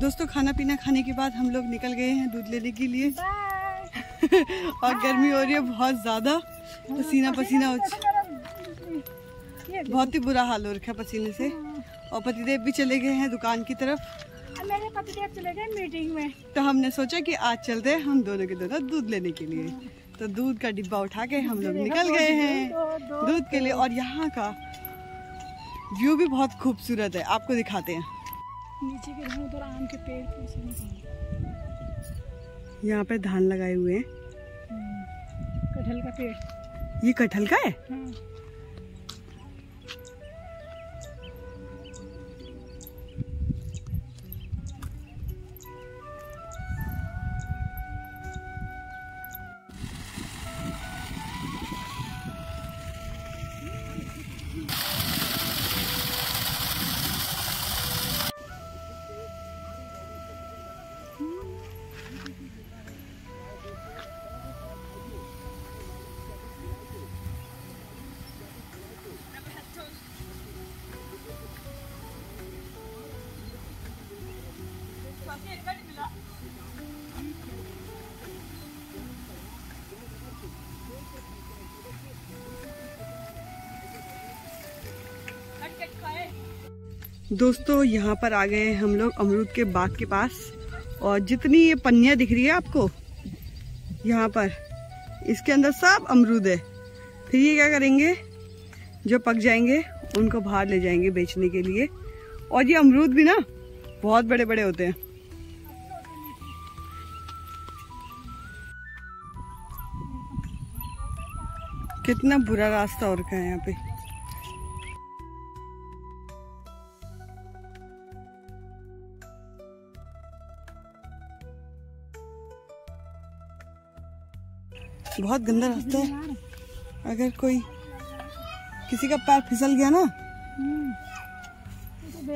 दोस्तों खाना पीना खाने के बाद हम लोग निकल गए हैं दूध लेने के लिए। और गर्मी हो रही है बहुत ज्यादा, पसीना पसीना हो, बहुत ही बुरा हाल हो रखा है पसीने से। और पतिदेव भी चले गए हैं दुकान की तरफ। मेरे पतिदेव चले गए मीटिंग में, तो हमने सोचा कि आज चलते हैं हम दोनों के दोनों दूध लेने के लिए। तो दूध का डिब्बा उठा के हम लोग निकल गए हैं दूध के लिए। और यहाँ का व्यू भी बहुत खूबसूरत है, आपको दिखाते हैं। नीचे के उधर आम के पेड़, यहाँ पे धान लगाए हुए हैं। कटहल का पेड़। ये कटहल का है? हाँ। दोस्तों यहाँ पर आ गए हैं हम लोग अमरूद के बाग के पास। और जितनी ये पन्नियाँ दिख रही है आपको यहाँ पर, इसके अंदर सब अमरूद है। फिर ये क्या करेंगे, जो पक जाएंगे उनको बाहर ले जाएंगे बेचने के लिए। और ये अमरूद भी ना बहुत बड़े बड़े होते हैं। कितना बुरा रास्ता हो रखा है यहाँ पे। बहुत गंदा रास्ता है। अगर कोई किसी का पैर फिसल गया ना,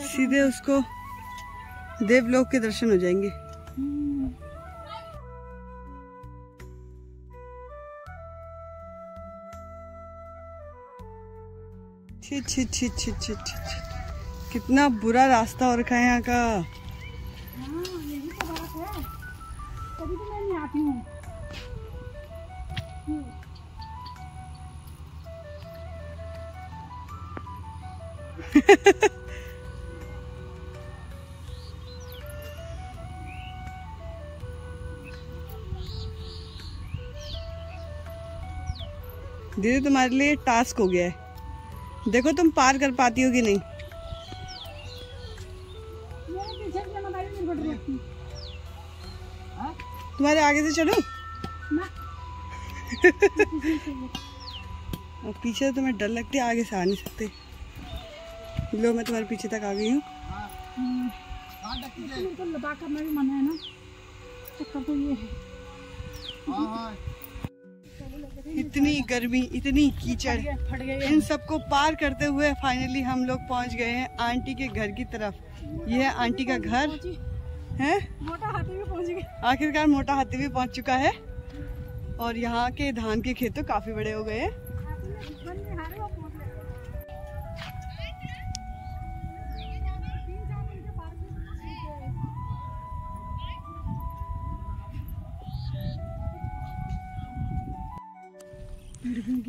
सीधे उसको देवलोक के दर्शन हो जाएंगे। छी छी छी छी छी छी, कितना बुरा रास्ता हो रखा है यहाँ का। यही तो बात है, कभी तो मैं नहीं आती हूँ। दीदी तुम्हारे लिए टास्क हो गया है, देखो तुम पार कर पाती हो कि नहीं। तुम्हारे आगे से चलो। और पीछे तुम्हें डर लगती है, आगे से आ नहीं सकते। लो मैं तुम्हारे पीछे तक आ गई हूँ। तो लगा करना भी मना है ना, चक्कर तो ये है। इतनी गर्मी, इतनी कीचड़, इन सबको पार करते हुए फाइनली हम लोग पहुंच गए हैं आंटी के घर की तरफ। ये है आंटी का घर है। मोटा हाथी भी पहुंच गए आखिरकार, मोटा हाथी भी पहुंच चुका है। और यहाँ के धान के खेत तो काफी बड़े हो गए हैं।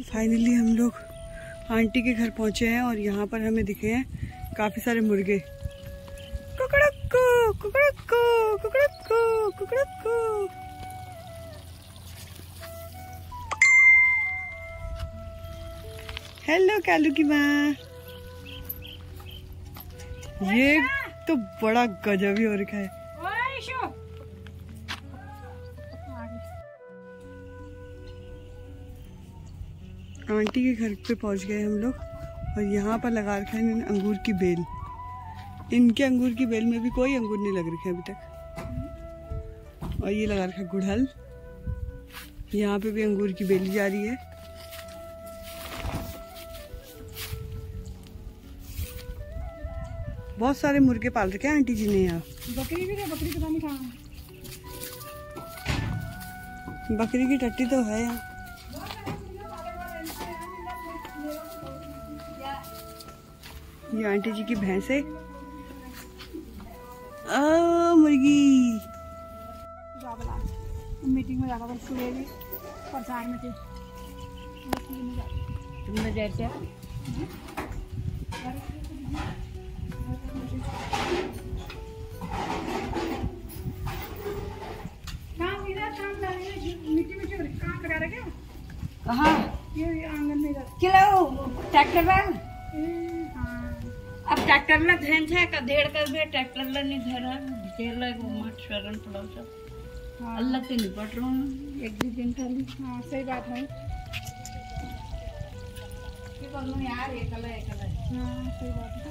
फाइनली हम लोग आंटी के घर पहुंचे हैं और यहाँ पर हमें दिखे हैं काफी सारे मुर्गे। कुकड़क्कू कुकड़क्कू कुकड़क्कू कुकड़क्कू। हेलो कालू की माँ। ये तो बड़ा गजब ही हो रखा है। आंटी के घर पे पहुंच गए हम लोग और यहाँ पर लगा रखा है इन्होंने अंगूर की बेल। इनके अंगूर की बेल में भी कोई अंगूर नहीं लग रखे अभी तक। और ये लगा रखा है गुड़हल, यहाँ पे भी अंगूर की बेल जा रही है। बहुत सारे मुर्गे पाल रखे हैं आंटी जी ने यहाँ। बकरी भी है, बकरी पता नहीं कहाँ है। बकरी की टट्टी तो है यहाँ। ये आंटी जी की भैंस है। जाएगी। मीटिंग में जाकर सुबह भी परेशान में थे। तुमने जैसे काम करा रहे क्या? हाँ ये आंगन में चलो ट्रैक्टर में हाँ अब ट्रैक्टर में धन है का देड़ कर भी ट्रैक्टर ला नहीं धरा ढेर लग मत शरण पड़ा सब अल्लाह से निपट रहा हूँ एक भी दिन खाली। हाँ सही बात है। यार एकला एकला हाँ सही बात है।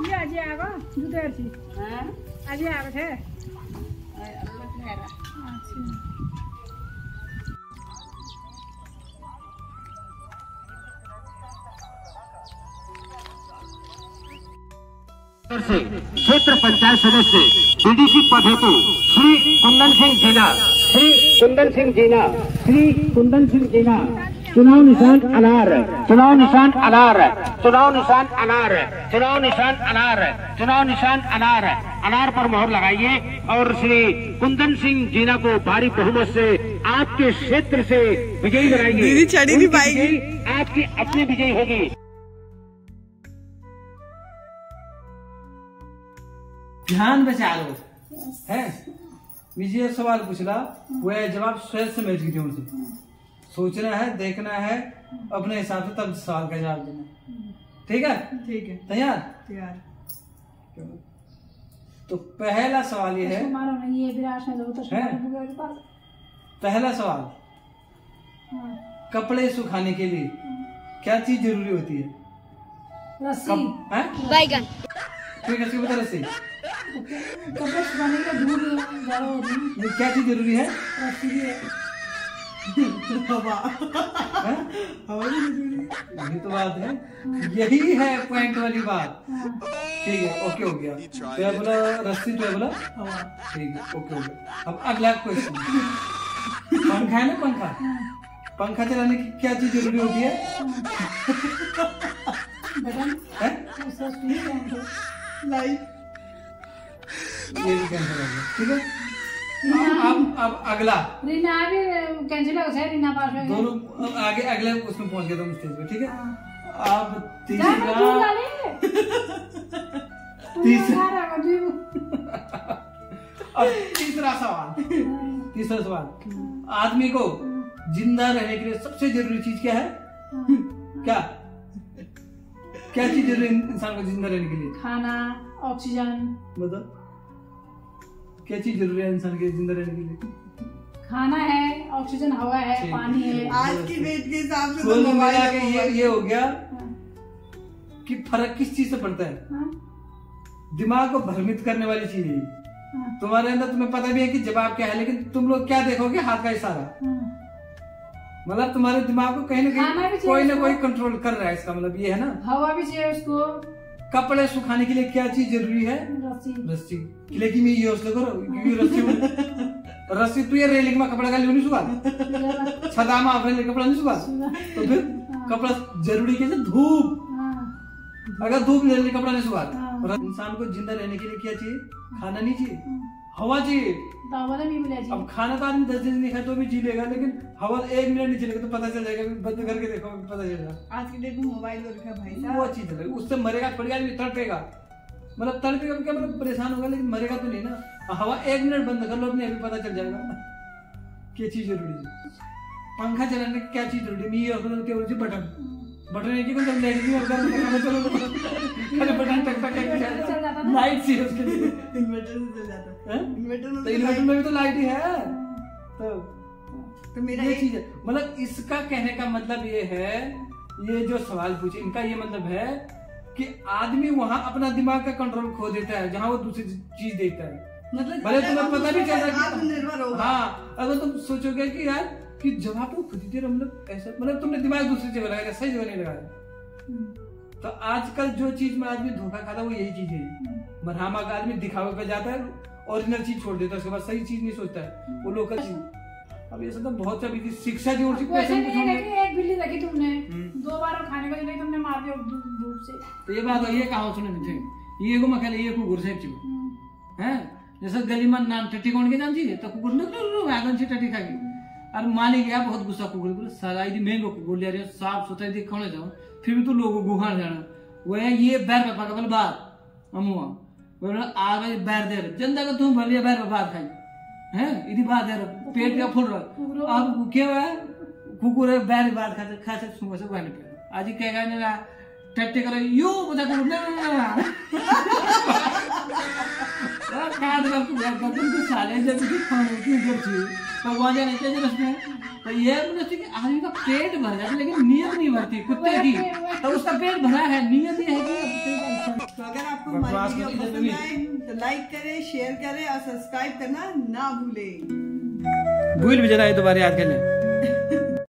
ये आज आएगा दूधर थी। हाँ आज आएगा थे। अल्लाह खैर अच्छा से क्षेत्र पंचायत सदस्य बीडीसी पद हेतु श्री कुंदन सिंह जीना, श्री कुंदन सिंह जीना, श्री कुंदन सिंह जीना चुनाव निशान अनार, चुनाव निशान अनार, चुनाव निशान अनार, चुनाव निशान अनार, चुनाव निशान अनार, अनार पर मोहर लगाइए और श्री कुंदन सिंह जीना को भारी बहुमत से आपके क्षेत्र से विजयी बनाइए। दीदी चढ़ी नहीं पाएगी, आपकी अपनी विजयी होगी। ध्यान बचा लो है। मुझे ये सवाल पूछला वो जवाब स्वयं से मेरी जोर से सोचना है, देखना है, अपने हिसाब से तब सवाल का जवाब देना। ठीक है? ठीक है तैयार? तैयार। तो पहला सवाल ये है, ये विराट है पहला सवाल, कपड़े सुखाने के लिए क्या चीज जरूरी होती है? रस्सी बैगन ठीक है, बता रस्सी। कपड़े सुखाने के लिए धूप ज्यादा होती है। ये क्या चीज जरूरी है? रस्सी भी है। हवा हैं? ये तो बात है, यही है पॉइंट वाली बात। ठीक है, ओके हो गया। तो ये बोला रस्सी, तो ये बोला हवा। ठीक है, ओके हो गया। अब अगला क्वेश्चन, पंखा है ना, पंखा, पंखा चलाने की क्या चीज जरूरी होती है? लाइट। ये भी कैंसिल हो गया। ठीक है, अब अगला रीना भी कैंसिल हो गया। रीना पास हो गया। दोनों आगे अगले उसमें पहुंच गए तुम स्टेज पे। ठीक है, अब तीसरा सवाल, तीसरा सवाल, आदमी को जिंदा रहने के लिए सबसे जरूरी चीज क्या है? क्या क्या चीज जरूरी है इंसान को जिंदा रहने के लिए? खाना, ऑक्सीजन। मतलब क्या चीज जरूरी है इंसान के जिंदा रहने के लिए? खाना है, ऑक्सीजन, हवा है, पानी है। आज की डेट के हिसाब से कुल तो मिला के मोबाइल ये हो गया कि फर्क किस चीज से पड़ता है? दिमाग को भ्रमित करने वाली चीज है। तुम्हारे अंदर तुम्हें पता भी है कि जवाब क्या है, लेकिन तुम लोग क्या देखोगे? हाथ का इशारा। मतलब तुम्हारे दिमाग को कहीं ना कहीं कोई ना कोई कंट्रोल कर रहा है, इसका मतलब ये है ना। हवा भी चाहिए उसको। कपड़े सुखाने के लिए क्या चीज जरूरी है? रस्सी। रस्सी। लेकिन मैं ये उसको करो क्योंकि रस्सी रस्सी तो ये रेलिंग में कपड़ा का नहीं सुखा, छता में आपने कपड़ा नहीं सुखा, तो फिर कपड़ा जरूरी कैसे? धूप। अगर धूप ले ले कपड़ा नहीं सुखा। और इंसान को जिंदा रहने के लिए क्या चाहिए? खाना नहीं चाहिए, हवा चाहिए। अब खाना तो आदमी 10 दिन नहीं खाए तो भी जी लेगा, लेकिन हवा 1 मिनट नहीं चलेगा तो पता चल जाएगा, बंद करके देखो पता चलेगा। आज की डेट में मोबाइल हो रखा भाई साहब। वो चीज है, उससे मरेगा थोड़ी, आदमी तड़पेगा। मतलब तड़पेगा क्या मतलब परेशान होगा, लेकिन मरेगा तो नहीं ना। हवा 1 मिनट बंद कर लो अपने, अभी पता चल जाएगा क्या चीज जरूरी है। पंखा चलाने की क्या चीज जरूरी है? बटन बटन एक ही को जब लाइट भी चलो बटन टक टक लाइट चाहिए उसके लिए। इन्वर्टर से चल जाता है। इन्वर्टर में तो इन्वर्टर में भी तो लाइट ही है। तो मेरा ये चीज है। मतलब इसका कहने का मतलब ये है, ये जो सवाल पूछे इनका ये मतलब है कि आदमी वहां अपना दिमाग का कंट्रोल खो देता है जहां वो दूसरी चीज देखता है। मतलब भले तुम्हें पता भी चल रहा आत्मनिर्भर होगा। हाँ, अगर तुम सोचोगे कि यार कि जवाब तो खुद ही दे रहा, मतलब ऐसा, मतलब तुमने दिमाग दूसरी जगह लगाया, सही जगह नहीं लगाया। तो आजकल जो चीज में आदमी धोखा खाता है वो यही चीज है। मरहमा का आदमी दिखावे पे जाता है, ओरिजिनल चीज छोड़ देता है, उसके बाद सही चीज नहीं सोचता है, वो लोकल चीज। अब ये सब तो बहुत सा शिक्षा की ओर से एक बिल्ली रखी तुमने 2 बार खाने को तुमने मार दिया धूप से। तो ये बात है, ये कहा सुने मुझे, ये को मखले ये को गुरसेप हैं जैसे गली में नाम टट्टी कौन के जान छी तो कुकुर न आगन छी टट्टी खागी और मालिक गया बहुत गुस्सा कुकुर बोले साला इदी महंगो कुकुर ले रहे साफ सुथरा दी खाने जाओ फिर भी तू लोगों गुहार जाना वो है ये बैर पे पका बोले बात अमुआ बोले आ गए बैर दे जनता का तुम भले बैर पे बात खाई हैं इदी बात है पेट का फुल रहा अब क्या है कुकुर बैर बात खाते सुबह से बहने पे आज क्या कहने टट्टी करे यो बता कुकुर ना काट कर बदन के साले जब भी खाने की करती तो वहां जाने के जरूरत तो ये मतलब कि आदमी का पेट भर जाता लेकिन नीयत नहीं भरती कुत्ते की तो उसका पेट भरा है नीयत ये है कि तो अगर आपको हमारी वीडियो पसंद आए तो लाइक करें, शेयर करें और सब्सक्राइब करना ना भूलें। भूल भी जरा ये दोबारा याद कर लें।